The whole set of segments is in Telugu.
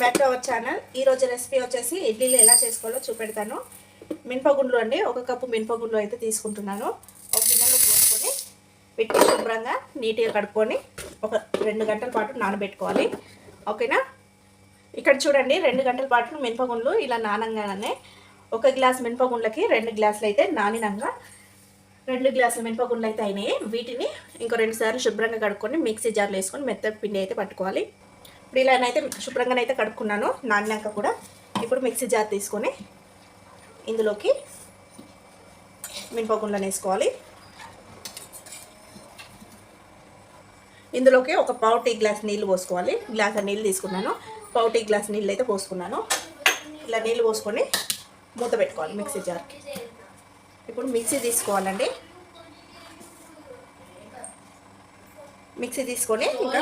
Back to our channel. ఈరోజు రెసిపీ వచ్చేసి ఇడ్లీలు ఎలా చేసుకోవాలో చూపెడతాను. మినపగుండ్లు అండి, 1 కప్పు మినపగుండ్లు అయితే తీసుకుంటున్నాను. ఒక గిన్నెలో పోసుకొని పెట్టి శుభ్రంగా నీట్గా కడుక్కొని ఒక 2 గంటల పాటు నానబెట్టుకోవాలి. ఓకేనా? ఇక్కడ చూడండి, 2 గంటల పాటు మినపగుండ్లు ఇలా నానంగానే 1 గ్లాస్ మినపగుండ్లకి 2 గ్లాసులు అయితే నానినంగా 2 గ్లాసుల మినపగుండ్లు అయితే అయినాయి. వీటిని ఇంకో 2 సార్లు శుభ్రంగా కడుక్కొని మిక్సీ జార్లో వేసుకొని మెత్తటి పిండి అయితే పట్టుకోవాలి. ఇప్పుడు ఇలానైతే శుభ్రంగానైతే కడుక్కున్నాను నానినాక కూడా. ఇప్పుడు మిక్సీ జార్ తీసుకొని ఇందులోకి మినపగుండ్లను వేసుకోవాలి. ఇందులోకి ఒక పావు టీ గ్లాస్ నీళ్ళు పోసుకోవాలి. గ్లాస్ నీళ్ళు తీసుకున్నాను, పావు టీ గ్లాస్ నీళ్ళు అయితే పోసుకున్నాను. ఇలా నీళ్ళు పోసుకొని మూత పెట్టుకోవాలి మిక్సీ జార్. ఇప్పుడు మిక్సీ తీసుకోవాలండి. మిక్సీ తీసుకొని ఇంకా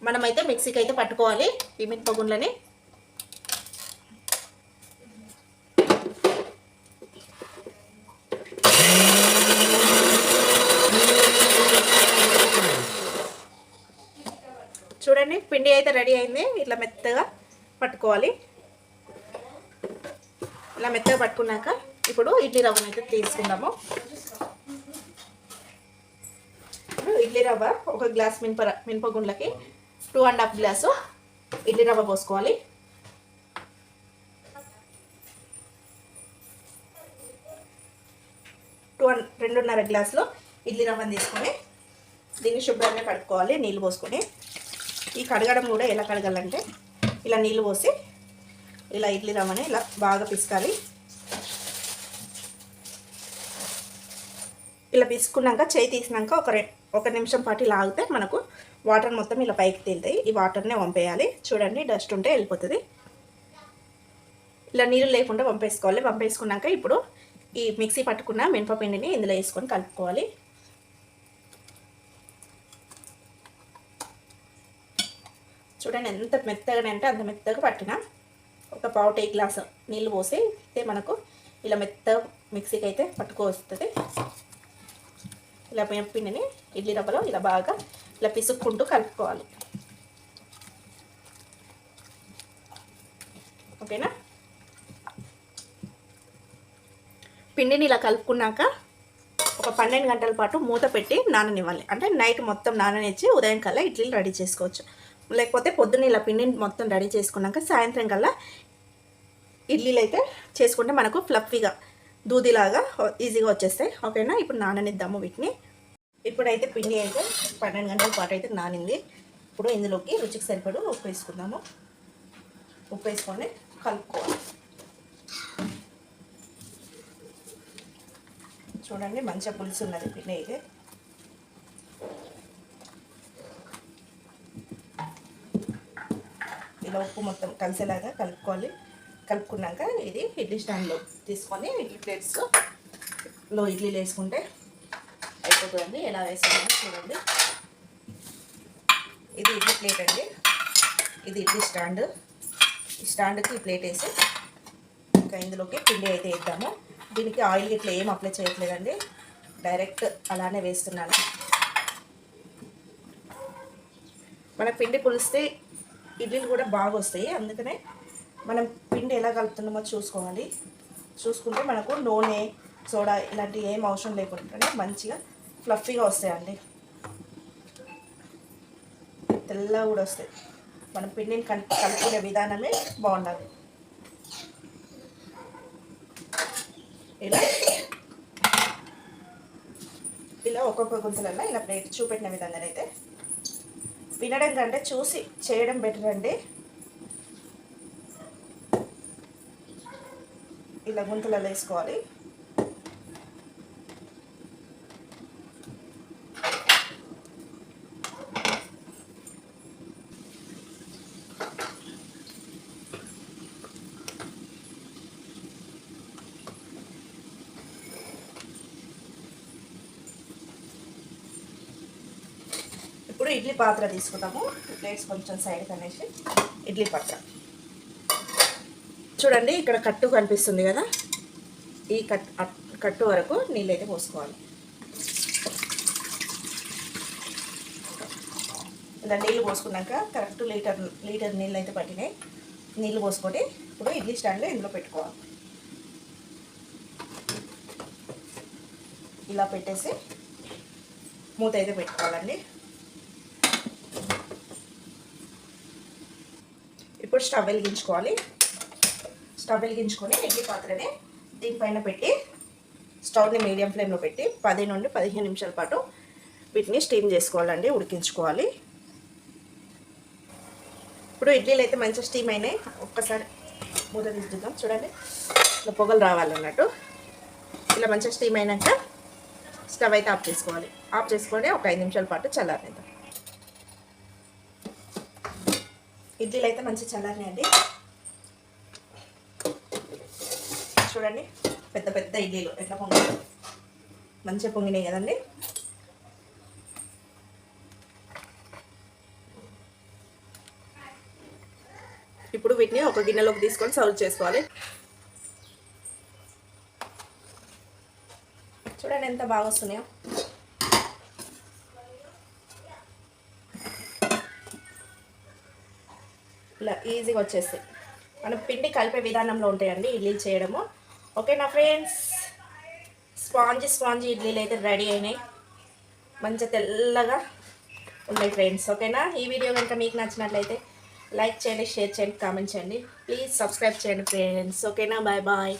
మనమైతే మిక్సీకి అయితే పట్టుకోవాలి ఈ మినపగుండ్లని. చూడండి, పిండి అయితే రెడీ అయింది. ఇట్లా మెత్తగా పట్టుకోవాలి. ఇలా మెత్తగా పట్టుకున్నాక ఇప్పుడు ఇడ్లీ రవ్వను అయితే తీసుకుందాము. ఇడ్లీ రవ్వ 1 గ్లాస్ మినపగుండ్లకి 2.5 గ్లాసు ఇడ్లీ రవ్వ పోసుకోవాలి. రెండున్నర గ్లాసులు ఇడ్లీ రవ్వని తీసుకొని దీన్ని శుభ్రంగా కడుక్కోవాలి నీళ్ళు పోసుకొని. ఈ కడగడం కూడా ఎలా కడగాలంటే ఇలా నీళ్ళు పోసి ఇలా ఇడ్లీ రవ్వని ఇలా బాగా పిసకాలి. ఇలా పిసుకున్నాక చేయి తీసినాక ఒక నిమిషం పాటు ఇలా ఆగితే మనకు వాటర్ మొత్తం ఇలా పైకి తేలుతాయి. ఈ వాటర్నే వంపేయాలి. చూడండి, డస్ట్ ఉంటే వెళ్ళిపోతుంది. ఇలా నీళ్ళు లేకుండా వంపేసుకోవాలి. వంపేసుకున్నాక ఇప్పుడు ఈ మిక్సీ పట్టుకున్న మినపపిండిని ఇందులో వేసుకొని కలుపుకోవాలి. చూడండి ఎంత మెత్తగా అంటే అంత మెత్తగా పట్టిన. ఒక పావు టీ గ్లాస్ నీళ్ళు పోసి అయితే మనకు ఇలా మెత్తగా మిక్సీకి అయితే పట్టుకొస్తుంది. ఇలా పిండిని ఇడ్లీ రవ్వలో ఇలా బాగా ఇలా పిసుక్కుంటూ కలుపుకోవాలి. ఓకేనా? పిండిని ఇలా కలుపుకున్నాక ఒక 12 గంటల పాటు మూత పెట్టి నాననివ్వాలి. అంటే నైట్ మొత్తం నాననిచ్చి ఉదయం కల్లా ఇడ్లీలు రెడీ చేసుకోవచ్చు. లేకపోతే పొద్దున్న ఇలా పిండిని మొత్తం రెడీ చేసుకున్నాక సాయంత్రం కల్లా ఇడ్లీలు అయితే చేసుకుంటే మనకు ఫ్లఫీగా దూదిలాగా ఈజీగా వచ్చేస్తాయి. ఓకేనా? ఇప్పుడు నాననిద్దాము వీటిని. ఇప్పుడైతే పిండి అయితే 12 గంటల పాటు అయితే నానింది. ఇప్పుడు ఇందులోకి రుచికి సరిపడు ఉప్పు వేసుకుందాము. ఉప్పు వేసుకొని కలుపుకోవాలి. చూడండి, మంచిగా పులుసు ఉన్నది పిండి అయితే. ఇలా ఉప్పు మొత్తం కలిసేలాగా కలుపుకోవాలి. కలుపుకున్నాక ఇది ఇడ్లీ స్టాండ్లో తీసుకొని ఇడ్లీ ప్లేట్స్లో ఇడ్లీలు వేసుకుంటే అయిపోతుందండి. ఎలా వేసుకున్నా చూడండి. ఇది ఇడ్లీ ప్లేట్ అండి, ఇది ఇడ్లీ స్టాండ్. ఈ స్టాండ్కి ఈ ప్లేట్ వేసి ఇంకా ఇందులోకి పిండి అయితే వేద్దాము. దీనికి ఆయిల్ ఇట్లా ఏం అప్లై చేయట్లేదండి, డైరెక్ట్ అలానే వేస్తున్నాను. మన పిండి పులిస్తే ఇడ్లీలు కూడా బాగా వస్తాయి. అందుకనే మనం పిండి ఎలా కలుపుతున్నామో చూసుకోవాలి. చూసుకుంటే మనకు నూనె, సోడా ఇలాంటివి ఏం అవసరం లేకుండా మంచిగా ఫ్లఫీగా వస్తాయండి. తెల్లగా కూడా వస్తాయి. మనం పిండిని కలుపుకునే విధానమే బాగుండాలి. ఇలా ఒక్కొక్క గుంతలన్నా ఇలా ప్లేట్ చూపెట్టిన విధంగానైతే వినడం కంటే చూసి చేయడం బెటర్ అండి. ఇలా గుంతలలో వేసుకోవాలి. ఇప్పుడు ఇడ్లీ పాత్ర తీసుకుందాము. ప్లేట్స్ కొంచెం సైడ్ కనేసి ఇడ్లీ పాత్ర చూడండి, ఇక్కడ కట్టు కనిపిస్తుంది కదా, ఈ కట్టు వరకు నీళ్ళు అయితే పోసుకోవాలి. ఇలా నీళ్ళు పోసుకున్నాక కరెక్ట్ లీటర్ నీళ్ళు అయితే పట్టినాయి. నీళ్ళు పోసుకొని ఇప్పుడు ఇడ్లీ స్టాండ్లో ఇందులో పెట్టుకోవాలి. ఇలా పెట్టేసి మూత అయితే పెట్టుకోవాలండి. ఇప్పుడు స్టవ్ వెలిగించుకోవాలి. స్టవ్ వెలిగించుకొని ఇడ్లీ పాత్రని దీనిపైన పెట్టి స్టవ్ని మీడియం ఫ్లేమ్లో పెట్టి 10 నుండి 15 నిమిషాల పాటు వీటిని స్టీమ్ చేసుకోవాలండి, ఉడికించుకోవాలి. ఇప్పుడు ఇడ్లీలు అయితే మంచిగా స్టీమ్ అయినాయి. ఒక్కసారి మూత తీద్దాం. చూడండి, ఇలా పొగలు రావాలన్నట్టు. ఇలా మంచిగా స్టీమ్ అయినాక స్టవ్ అయితే ఆఫ్ చేసుకోవాలి. ఆఫ్ చేసుకొని ఒక 5 నిమిషాల పాటు చల్లారనిద్దాం. ఇడ్లీలు అయితే మంచిగా చల్లారినాయండి. చూడండి, పెద్ద పెద్ద ఇడ్లీలు ఎట్లా పొంగాయి, మంచిగా పొంగినాయి కదండి. ఇప్పుడు వీటిని ఒక గిన్నెలోకి తీసుకొని సర్వ్ చేసుకోవాలి. చూడండి ఎంత బాగా వస్తున్నాయో. ఇలా ఈజీగా వచ్చేస్తాయి. మనం పిండి కలిపే విధానంలో ఉంటాయండి ఇడ్లీలు చేయడము. ఓకేనా ఫ్రెండ్స్, స్పాంజీ ఇడ్లీలు అయితే రెడీ అయినాయి. మంచిగా తెల్లగా ఉన్నాయి ఫ్రెండ్స్. ఓకేనా, ఈ వీడియో కనుక మీకు నచ్చినట్లయితే లైక్ చేయండి, షేర్ చేయండి, కామెంట్ చేయండి. ప్లీజ్ సబ్స్క్రైబ్ చేయండి ఫ్రెండ్స్. ఓకేనా, బాయ్ బాయ్.